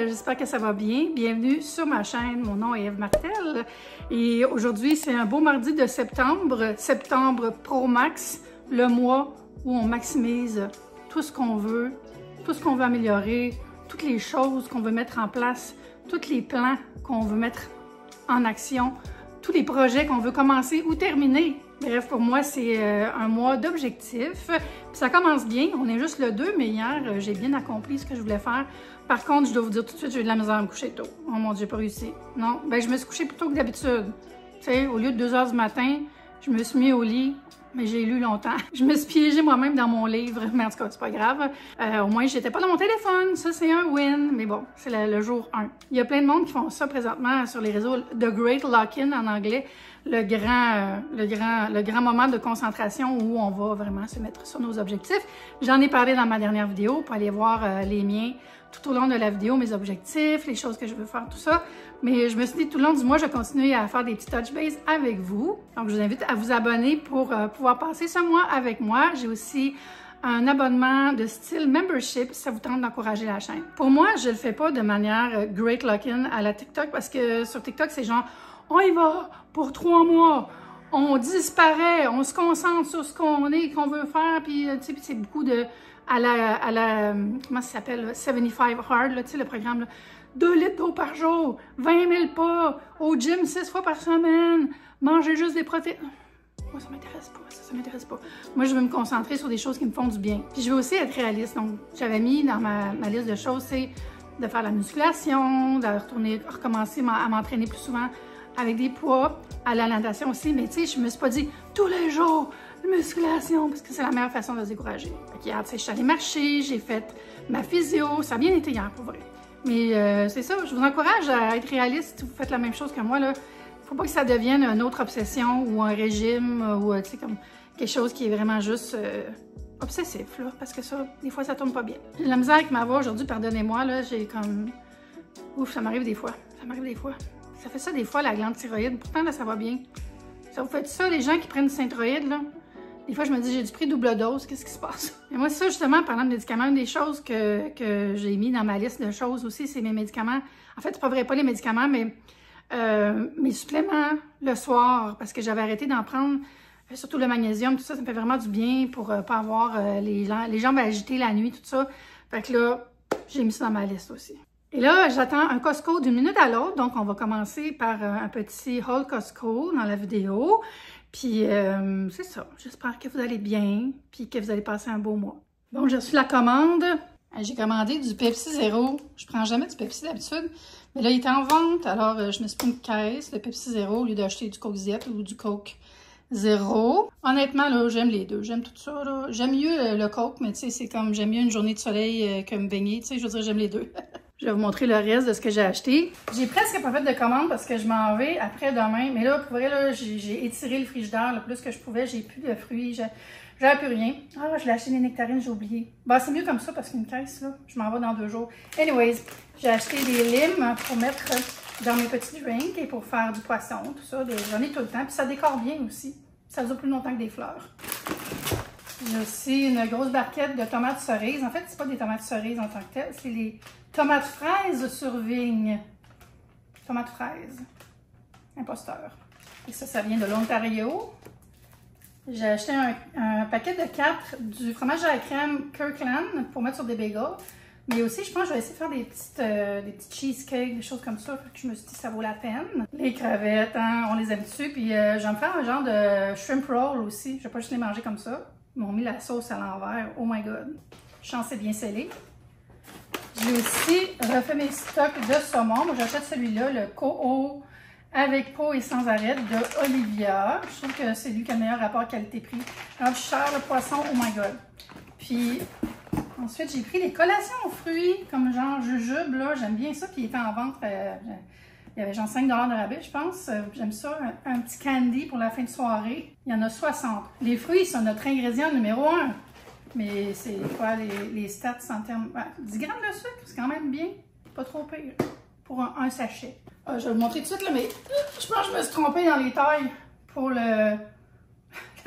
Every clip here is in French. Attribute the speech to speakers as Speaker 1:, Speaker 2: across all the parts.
Speaker 1: j'espère que ça va bien. Bienvenue sur ma chaîne, mon nom est Eve Martel et aujourd'hui c'est un beau mardi de septembre, septembre Pro Max, le mois où on maximise tout ce qu'on veut améliorer, toutes les choses qu'on veut mettre en place, tous les plans qu'on veut mettre en action, tous les projets qu'on veut commencer ou terminer. Bref, pour moi, c'est un mois d'objectifs. Ça commence bien, on est juste le 2, mais hier, j'ai bien accompli ce que je voulais faire. Par contre, je dois vous dire tout de suite, j'ai eu de la misère à me coucher tôt. Oh mon Dieu, j'ai pas réussi. Non, ben je me suis couchée plus tôt que d'habitude. Tu sais, au lieu de 2 h du matin, je me suis mis au lit, mais j'ai lu longtemps. Je me suis piégée moi-même dans mon livre, mais en tout cas, c'est pas grave. Au moins, j'étais pas dans mon téléphone, ça c'est un win. Mais bon, c'est le jour 1. Il y a plein de monde qui font ça présentement sur les réseaux. The Great Lock-in en anglais, le grand moment de concentration où on va vraiment se mettre sur nos objectifs. J'en ai parlé dans ma dernière vidéo, pour aller voir les miens tout au long de la vidéo, mes objectifs, les choses que je veux faire, tout ça. Mais je me suis dit tout le long du mois, je vais continuer à faire des petits touch base avec vous. Donc, je vous invite à vous abonner pour pouvoir passer ce mois avec moi. J'ai aussi un abonnement de style membership si ça vous tente d'encourager la chaîne. Pour moi, je le fais pas de manière great lock-in à la TikTok parce que sur TikTok, c'est genre, on y va pour 3 mois. On disparaît, on se concentre sur ce qu'on est, qu'on veut faire, puis tu sais, c'est beaucoup de à la comment ça s'appelle, 75 Hard, là, tu sais, le programme, là, 2 litres d'eau par jour, 20 000 pas, au gym 6 fois par semaine, manger juste des protéines. Moi, ça m'intéresse pas, ça m'intéresse pas. Moi, je veux me concentrer sur des choses qui me font du bien. Puis je veux aussi être réaliste, donc j'avais mis dans ma liste de choses, c'est de faire la musculation, de recommencer à m'entraîner plus souvent avec des poids, à la natation aussi, mais tu sais, je me suis pas dit tous les jours, musculation, parce que c'est la meilleure façon de se décourager. Fait hier, tu sais, je suis allée marcher, j'ai fait ma physio, ça a bien été hier, pour vrai. Mais c'est ça, je vous encourage à être réaliste si vous faites la même chose que moi, là. Faut pas que ça devienne une autre obsession ou un régime ou, tu sais, comme quelque chose qui est vraiment juste obsessif, là, parce que ça, des fois, ça tombe pas bien. J'ai de la misère avec ma voix aujourd'hui, pardonnez-moi, là, j'ai comme... Ouf, ça m'arrive des fois, Ça fait ça des fois, la glande thyroïde. Pourtant, là, ça va bien. Ça vous fait ça, les gens qui prennent du Synthroïde, là? Des fois, je me dis, j'ai dû pris double dose. Qu'est-ce qui se passe? Et moi, ça, justement, parlant de médicaments, une des choses que j'ai mis dans ma liste de choses aussi, c'est mes médicaments. En fait, c'est pas vrai, pas les médicaments, mais mes suppléments le soir, parce que j'avais arrêté d'en prendre, surtout le magnésium, tout ça, ça me fait vraiment du bien pour pas avoir les jambes agitées la nuit, tout ça. Fait que là, j'ai mis ça dans ma liste aussi. Et là, j'attends un Costco d'une minute à l'autre, donc on va commencer par un petit haul Costco dans la vidéo. Puis c'est ça, j'espère que vous allez bien, puis que vous allez passer un beau mois. Bon, j'ai reçu la commande. J'ai commandé du Pepsi Zero. Je prends jamais du Pepsi d'habitude, mais là, il était en vente, alors je me suis pris une caisse de Pepsi Zero au lieu d'acheter du Coke Diet ou du Coke Zero. Honnêtement, là, j'aime les deux, j'aime tout ça, là. J'aime mieux le Coke, mais tu sais, c'est comme, j'aime mieux une journée de soleil que me baigner, tu sais, je veux dire, j'aime les deux. Je vais vous montrer le reste de ce que j'ai acheté. J'ai presque pas fait de commande parce que je m'en vais après-demain. Mais là, pour vrai, là, j'ai étiré le frigidaire le plus que je pouvais. J'ai plus de fruits, j'avais plus rien. Ah, je l'ai acheté des nectarines, j'ai oublié. Bah, c'est mieux comme ça parce qu'une caisse, là, je m'en vais dans 2 jours. Anyways, j'ai acheté des limes pour mettre dans mes petits drinks et pour faire du poisson, tout ça. J'en ai tout le temps. Puis ça décore bien aussi. Ça dure plus longtemps que des fleurs. J'ai aussi une grosse barquette de tomates cerises. En fait, c'est pas des tomates cerises en tant que telles, c'est les tomates fraises sur vigne. Tomates fraises. Imposteur. Et ça vient de l'Ontario. J'ai acheté un paquet de 4 du fromage à la crème Kirkland pour mettre sur des bagels. Mais aussi, je pense que je vais essayer de faire des petits cheesecakes, des choses comme ça. Fait que je me suis dit que ça vaut la peine. Les crevettes, hein, on les aime dessus. Puis j'en vais faire un genre de shrimp roll aussi. Je vais pas juste les manger comme ça. Ils m'ont mis la sauce à l'envers. Oh my god. Chance, c'est bien scellé. J'ai aussi refait mes stocks de saumon. Moi, j'achète celui-là, le Coho avec peau et sans arrêt de Olivia. Je trouve que c'est lui qui a le meilleur rapport qualité-prix. Quand je cher le poisson, oh my god. Puis ensuite, j'ai pris les collations aux fruits, comme genre jujube, là. J'aime bien ça. Puis il était en vente. Il y avait genre 5 $ de rabais, je pense. J'aime ça. Un petit candy pour la fin de soirée. Il y en a 60. Les fruits sont notre ingrédient numéro 1. Mais c'est quoi les stats en termes... 10 grammes de sucre, c'est quand même bien. Pas trop pire pour un sachet. Je vais vous montrer tout de suite, là, mais je pense que je me suis trompée dans les tailles pour le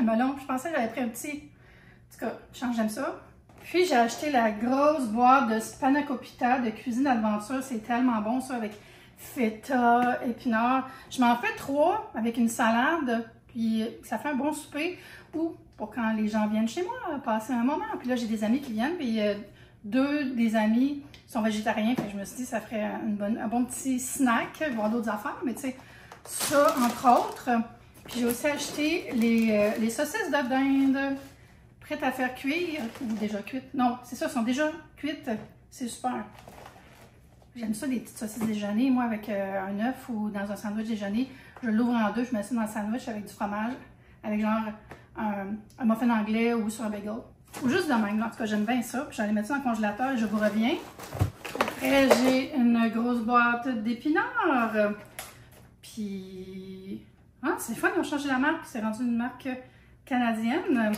Speaker 1: melon. Je pensais que j'avais pris un petit... En tout cas, j'aime ça. Puis j'ai acheté la grosse boîte de spanakopita de cuisine aventure. C'est tellement bon ça avec feta, épinards. Je m'en fais 3 avec une salade. Puis ça fait un bon souper ou pour quand les gens viennent chez moi, passer un moment. Puis là, j'ai des amis qui viennent. Puis 2 des amis sont végétariens. Fait que je me suis dit ça ferait un bon petit snack, voir d'autres affaires. Mais tu sais, ça entre autres. Puis j'ai aussi acheté les saucisses de dinde prêtes à faire cuire ou déjà cuites. Non, c'est ça, elles sont déjà cuites. C'est super. J'aime ça, des petites saucisses déjeuner. Moi, avec un œuf ou dans un sandwich déjeuner, je l'ouvre en 2, je mets ça dans le sandwich avec du fromage, avec genre un muffin anglais ou sur un bagel. Ou juste de même. En tout cas, j'aime bien ça. Puis j'allais mettre ça dans le congélateur et je vous reviens. Après, j'ai une grosse boîte d'épinards. Puis, c'est fun, ils ont changé la marque. C'est rendu une marque canadienne.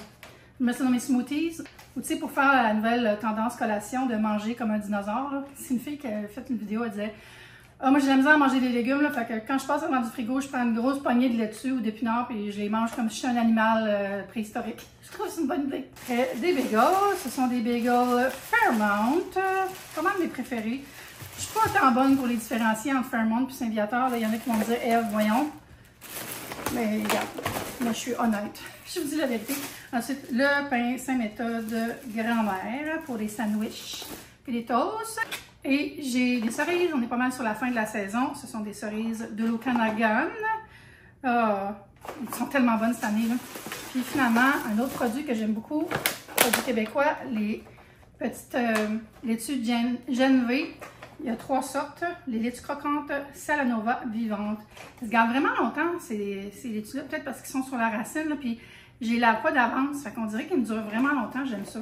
Speaker 1: Je mets ça dans mes smoothies. Ou tu sais, pour faire la nouvelle tendance collation de manger comme un dinosaure. C'est une fille qui a fait une vidéo, elle disait moi j'ai la misère à manger des légumes, là, fait que quand je passe devant du frigo, je prends une grosse poignée de laitue ou d'épinards puis je les mange comme si j'étais un animal préhistorique. Je trouve que c'est une bonne idée. Après, des bagels, ce sont des bagels Fairmont, pas mal mes préférés. Je suis pas tant bonne pour les différencier entre Fairmont et Saint-Viateur. Il y en a qui vont me dire Eve, voyons. Mais regarde, moi je suis honnête. Je vous dis la vérité. Ensuite, le pain Saint-Méthode grand-mère pour les sandwichs et les toasts. Et j'ai des cerises, on est pas mal sur la fin de la saison. Ce sont des cerises de l'Okanagan. Ils sont tellement bonnes cette année, là. Puis finalement, un autre produit que j'aime beaucoup, produit québécois, les petites laitues Genevée. Il y a 3 sortes. Les laitues croquantes, Salanova, vivantes. Ils se gardent vraiment longtemps, ces laitues-là, peut-être parce qu'ils sont sur la racine, là, puis j'ai la poids d'avance, fait qu'on dirait qu'ils me durent vraiment longtemps, j'aime ça.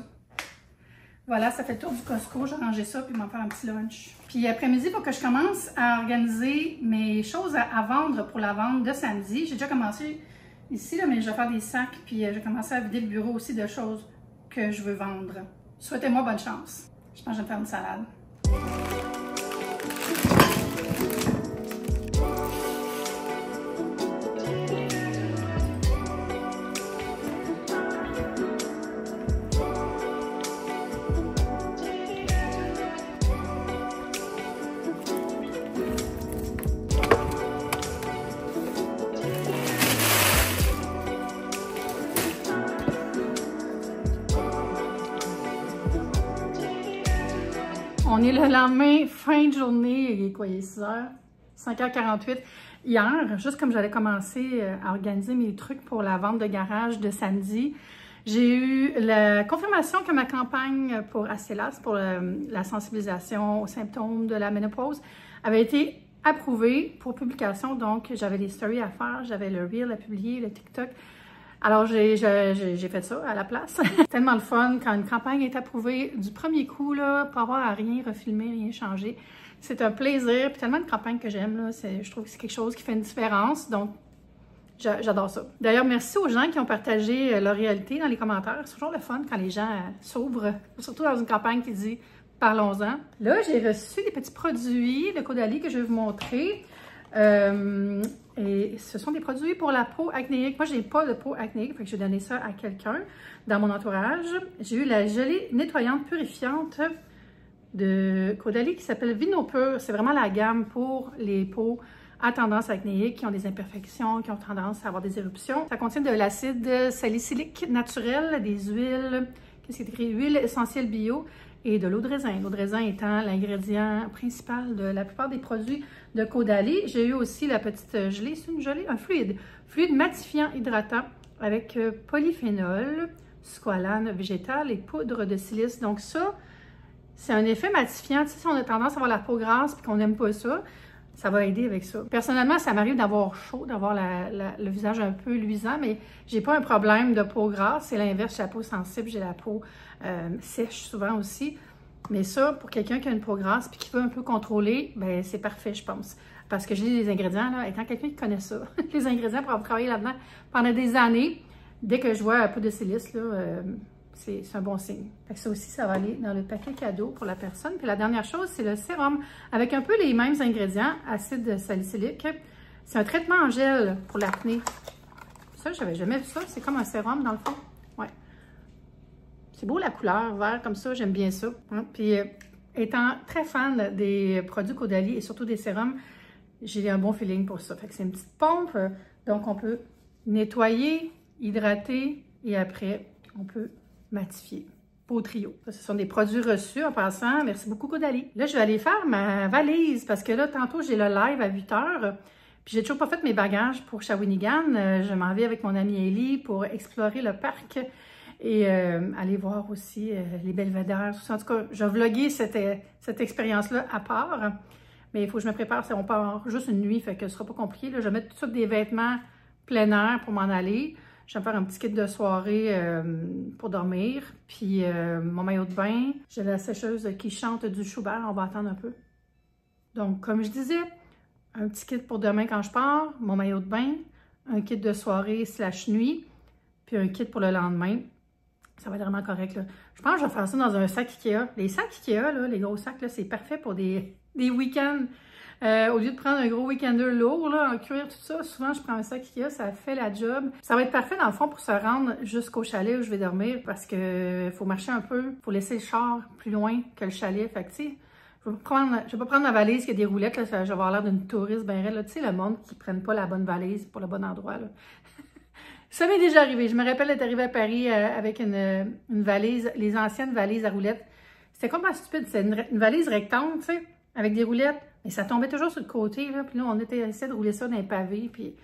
Speaker 1: Voilà, ça fait le tour du Costco, j'ai rangé ça, puis m'en faire un petit lunch. Puis après-midi, pour que je commence à organiser mes choses à vendre pour la vente de samedi, j'ai déjà commencé ici, là, mais je vais faire des sacs, puis je vais commencer à vider le bureau aussi de choses que je veux vendre. Souhaitez-moi bonne chance. Je pense que je vais me faire une salade. On est le lendemain, fin de journée, il est quoi, il est 6 h, 5h48. Hier, juste comme j'allais commencer à organiser mes trucs pour la vente de garage de samedi, j'ai eu la confirmation que ma campagne pour ACELAS, pour la sensibilisation aux symptômes de la ménopause, avait été approuvée pour publication. Donc, j'avais des stories à faire, j'avais le Reel à publier, le TikTok. Alors, j'ai fait ça à la place. C'est tellement le fun quand une campagne est approuvée du premier coup, là, pas avoir à rien refilmer, rien changer. C'est un plaisir, puis tellement de campagnes que j'aime, là. Je trouve que c'est quelque chose qui fait une différence, donc j'adore ça. D'ailleurs, merci aux gens qui ont partagé leur réalité dans les commentaires. C'est toujours le fun quand les gens s'ouvrent, surtout dans une campagne qui dit « Parlons-en ». Là, j'ai reçu des petits produits de Caudalie que je vais vous montrer. Et ce sont des produits pour la peau acnéique. Moi, je n'ai pas de peau acnéique, fait que je vais donner ça à quelqu'un dans mon entourage. J'ai eu la gelée nettoyante purifiante de Caudalie qui s'appelle Vinopur. C'est vraiment la gamme pour les peaux à tendance acnéique, qui ont des imperfections, qui ont tendance à avoir des éruptions. Ça contient de l'acide salicylique naturel, des huiles, qu'est-ce qui est écrit? Huile essentielle bio et de l'eau de raisin. L'eau de raisin étant l'ingrédient principal de la plupart des produits de Caudalie. J'ai eu aussi la petite gelée, c'est une gelée, un fluide matifiant hydratant avec polyphénol, squalane végétale et poudre de silice. Donc ça, c'est un effet matifiant. Tu sais, si on a tendance à avoir la peau grasse et qu'on n'aime pas ça, ça va aider avec ça. Personnellement, ça m'arrive d'avoir chaud, d'avoir le visage un peu luisant, mais j'ai pas un problème de peau grasse. C'est l'inverse, j'ai la peau sensible, j'ai la peau sèche souvent aussi. Mais ça, pour quelqu'un qui a une peau grasse et qui veut un peu contrôler, ben c'est parfait, je pense. Parce que je lis les ingrédients, là, étant quelqu'un qui connaît ça, les ingrédients pour avoir travaillé là-dedans pendant des années, dès que je vois la poudre de silice, là, c'est un bon signe. Fait que ça aussi, ça va aller dans le paquet cadeau pour la personne. Puis la dernière chose, c'est le sérum avec un peu les mêmes ingrédients, acide salicylique. C'est un traitement en gel pour l'acné. Ça, j'avais jamais vu ça. C'est comme un sérum dans le fond. Ouais. C'est beau la couleur, vert comme ça, j'aime bien ça. Hein? Puis, étant très fan des produits Caudalie et surtout des sérums, j'ai un bon feeling pour ça. Fait que c'est une petite pompe, donc on peut nettoyer, hydrater et après, on peut matifier. Beau trio. Ça, ce sont des produits reçus en passant. Merci beaucoup Caudalie. Là, je vais aller faire ma valise parce que là, tantôt, j'ai le live à 8 h. Puis j'ai toujours pas fait mes bagages pour Shawinigan. Je m'en vais avec mon amie Ellie pour explorer le parc et aller voir aussi les belvédères. Tout ça. En tout cas, je vais vlogger cette expérience-là à part. Mais il faut que je me prépare. On part juste une nuit, fait que ce sera pas compliqué. Là, je vais mettre tout ça des vêtements plein air pour m'en aller. Je vais me faire un petit kit de soirée pour dormir. Puis mon maillot de bain. J'ai la sécheuse qui chante du Schubert. On va attendre un peu. Donc, comme je disais, un petit kit pour demain quand je pars. Mon maillot de bain. Un kit de soirée / nuit. Puis un kit pour le lendemain. Ça va être vraiment correct, là. Je pense que je vais faire ça dans un sac Ikea. Les sacs Ikea, là, les gros sacs, là, c'est parfait pour des week-ends. Au lieu de prendre un gros week-ender lourd, là, en cuir, tout ça, souvent, je prends un sac Ikea, ça fait la job. Ça va être parfait, dans le fond, pour se rendre jusqu'au chalet où je vais dormir parce que faut marcher un peu, faut laisser le char plus loin que le chalet. Fait que, tu sais, je vais pas prendre ma valise qui a des roulettes, là, je vais avoir l'air d'une touriste ben raide, là. Tu sais, le monde qui ne prenne pas la bonne valise pour le bon endroit, là. Ça m'est déjà arrivé. Je me rappelle d'être arrivée à Paris avec une valise, les anciennes valises à roulettes. C'était complètement stupide. C'était une valise rectangle, tu sais, avec des roulettes. Et ça tombait toujours sur le côté, là. Puis là, on essayait de rouler ça dans les pavés. Puis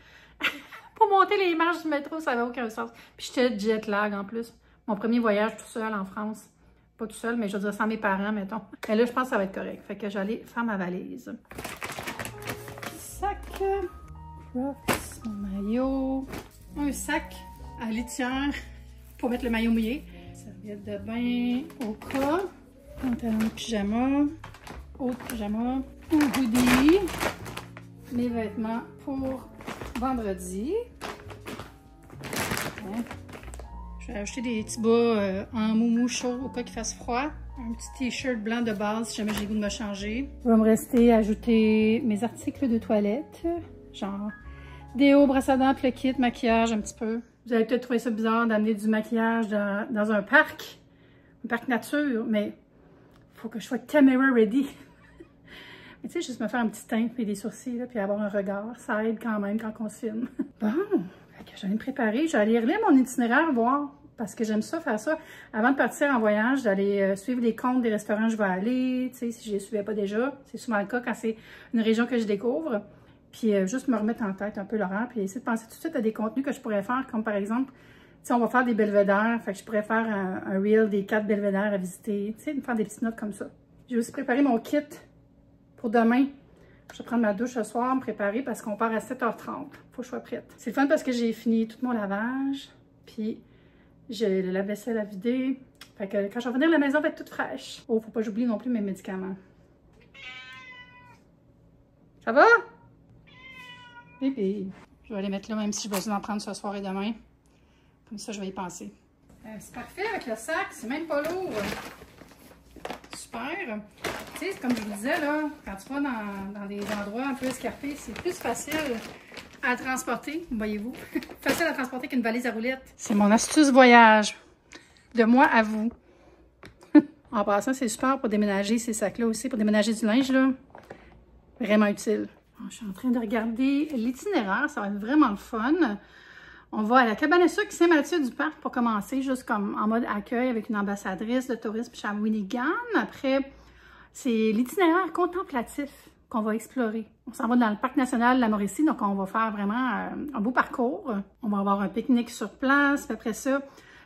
Speaker 1: pour monter les marches du métro, ça n'avait aucun sens. Puis j'étais jet lag en plus. Mon premier voyage tout seul en France. Pas tout seul, mais je veux dire sans mes parents, mettons. Mais là, je pense que ça va être correct. Fait que j'allais faire ma valise. Sac. Mon maillot. Un sac à litière pour mettre le maillot mouillé. Serviette de bain au cas. Pantalon de pyjama. Autre pyjama. Un hoodie. Mes vêtements pour vendredi. Bon. Je vais ajouter des petits bas en moumou chaud au cas qu'il fasse froid. Un petit t-shirt blanc de base si jamais j'ai le goût de me changer. Il va me rester à ajouter mes articles de toilette. Genre déo, brosse à dents, puis le kit, maquillage un petit peu. Vous allez peut-être trouver ça bizarre d'amener du maquillage dans un parc nature, mais il faut que je sois camera ready. Mais tu sais, juste me faire un petit teint et des sourcils, là, puis avoir un regard, ça aide quand même quand on se filme. Bon, je vais me préparer. Je vais aller relire mon itinéraire, voir, parce que j'aime ça, faire ça. Avant de partir en voyage, d'aller suivre les comptes des restaurants où je vais aller, tu sais, si je ne les suivais pas déjà. C'est souvent le cas quand c'est une région que je découvre. Puis juste me remettre en tête un peu l'horaire, puis essayer de penser tout de suite à des contenus que je pourrais faire, comme par exemple, tu sais, on va faire des belvédères, fait que je pourrais faire un reel des 4 belvédères à visiter, tu sais, me faire des petites notes comme ça. J'ai aussi préparé mon kit pour demain. Je vais prendre ma douche ce soir, me préparer parce qu'on part à 7h30. Faut que je sois prête. C'est le fun parce que j'ai fini tout mon lavage, puis j'ai la vaisselle à vider. Fait que quand je vais revenir, la maison va être toute fraîche. Oh, faut pas que j'oublie non plus mes médicaments. Ça va? Bébé. Je vais les mettre là, même si j'ai besoin d'en prendre ce soir et demain. Comme ça, je vais y penser. C'est parfait avec le sac, c'est même pas lourd. Super. Tu sais, comme je vous disais, là, quand tu vas dans des endroits un peu escarpés, c'est plus facile à transporter, voyez-vous. Facile à transporter qu'une valise à roulettes. C'est mon astuce voyage. De moi à vous. En passant, c'est super pour déménager ces sacs-là aussi, pour déménager du linge, là. Vraiment utile. Je suis en train de regarder l'itinéraire, ça va être vraiment le fun. On va à la cabane à sucre Saint-Mathieu du Parc pour commencer, juste comme en mode accueil avec une ambassadrice de tourisme Shawinigan. Après, c'est l'itinéraire contemplatif qu'on va explorer. On s'en va dans le Parc national de la Mauricie, donc on va faire vraiment un beau parcours. On va avoir un pique-nique sur place, puis après ça,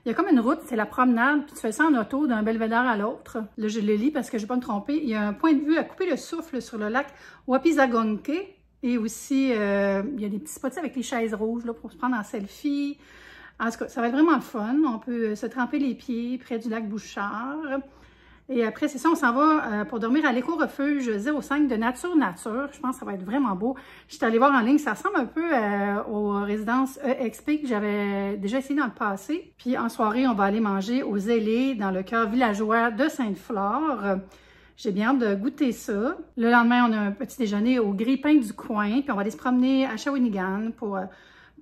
Speaker 1: il y a comme une route, c'est la promenade, puis tu fais ça en auto d'un belvédère à l'autre. Là, je le lis parce que je ne vais pas me tromper. Il y a un point de vue à couper le souffle sur le lac Wapizagonke. Et aussi, il y a des petits spots avec les chaises rouges là, pour se prendre en selfie. En tout cas, ça va être vraiment le fun. On peut se tremper les pieds près du lac Bouchard. Et après, c'est ça, on s'en va pour dormir à l'éco-refuge 05 de Nature. Je pense que ça va être vraiment beau. Je suis allée voir en ligne, ça ressemble un peu aux résidences EXP que j'avais déjà essayé dans le passé. Puis en soirée, on va aller manger aux Ailés dans le cœur villageois de Sainte-Flore. J'ai bien hâte de goûter ça. Le lendemain, on a un petit déjeuner au grille-pain du coin. Puis on va aller se promener à Shawinigan pour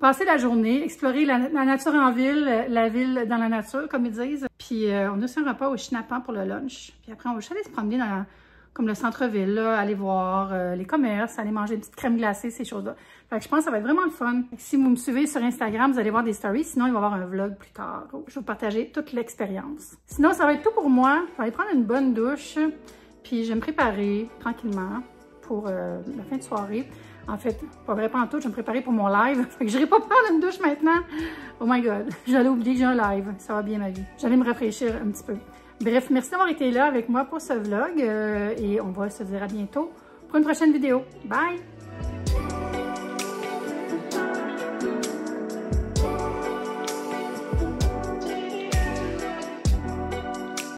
Speaker 1: passer la journée, explorer la nature en ville, la ville dans la nature, comme ils disent. Puis on a aussi un repas au Chinappan pour le lunch. Puis après, on va juste aller se promener dans comme le centre-ville, là, aller voir les commerces, aller manger une petite crème glacée, ces choses-là. Fait que je pense que ça va être vraiment le fun. Si vous me suivez sur Instagram, vous allez voir des stories. Sinon, il va y avoir un vlog plus tard. Je vais vous partager toute l'expérience. Sinon, ça va être tout pour moi. Je vais aller prendre une bonne douche. Puis je vais me préparer tranquillement pour la fin de soirée. En fait, pas vrai pas en tout, je vais me préparer pour mon live. Fait que je n'irai pas prendre une douche maintenant. Oh my God, j'allais oublier que j'ai un live. Ça va bien ma vie. J'allais me rafraîchir un petit peu. Bref, merci d'avoir été là avec moi pour ce vlog et on va se dire à bientôt pour une prochaine vidéo. Bye!